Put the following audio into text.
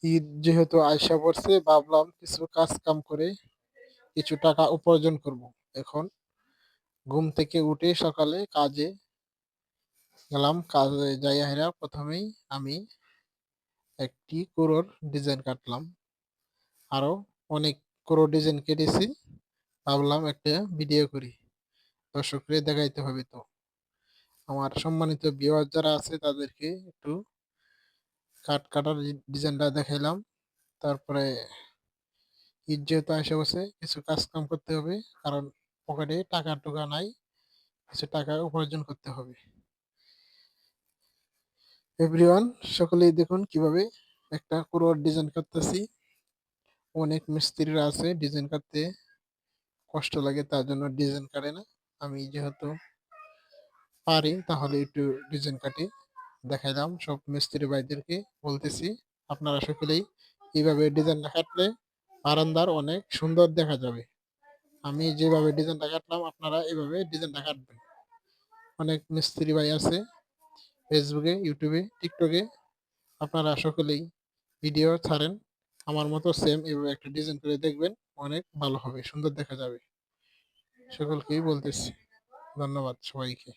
ঈদ যেহেতু আইসা পড়ছে ভাবলাম কিছু কাজ কাম করে কিছু টাকা উপার্জন করব। এখন ঘুম থেকে উঠে সকালে কাজে গেলাম। কাজে যাইয়া হেরা প্রথমেই আমি একটি কুড়োর ডিজাইন কাটলাম। আরো অনেক কুড়ো ডিজাইন কেটেছি। ভাবলাম একটা ভিডিও করি, দর্শকরে দেখাইতে হবে। তো আমার সম্মানিত ভিউয়ার যারা আছে তাদেরকে একটু কাটার ডিজাইনটা দেখাইলাম। তারপরে ঈদ যেহেতু আসে বসে কিছু কাজ কাম করতে হবে, কারণ পকেটে টাকা টুকা নাই, কিছু টাকা উপার্জন করতে হবে। এভরিওয়ান, সকলেই দেখুন কিভাবে একটা পুরো ডিজাইন করতেছি। অনেক মিস্ত্রিরা আছে ডিজাইন কাটতে কষ্ট লাগে, তার জন্য ডিজাইন কাটে না। আমি যেহেতু পারি তাহলে একটু ডিজাইন কাটি দেখাইলাম। সব মিস্ত্রি ভাইদেরকে বলতেছি আপনারা সকলেই এইভাবে ডিজাইনটা কাটলে বারান্দার অনেক সুন্দর দেখা যাবে। আমি যেভাবে ডিজাইনটা কাটলাম আপনারা এইভাবে ডিজাইনটা কাটবেন। অনেক মিস্ত্রি ভাই আছে ফেসবুকে, ইউটিউবে, টিকটকে, আপনারা সকলেই ভিডিও ছাড়েন। আমার মতো সেম এভাবে একটা ডিজাইন করে দেখবেন, অনেক ভালো হবে, সুন্দর দেখা যাবে। সকলকেই বলতেছি ধন্যবাদ সবাইকে।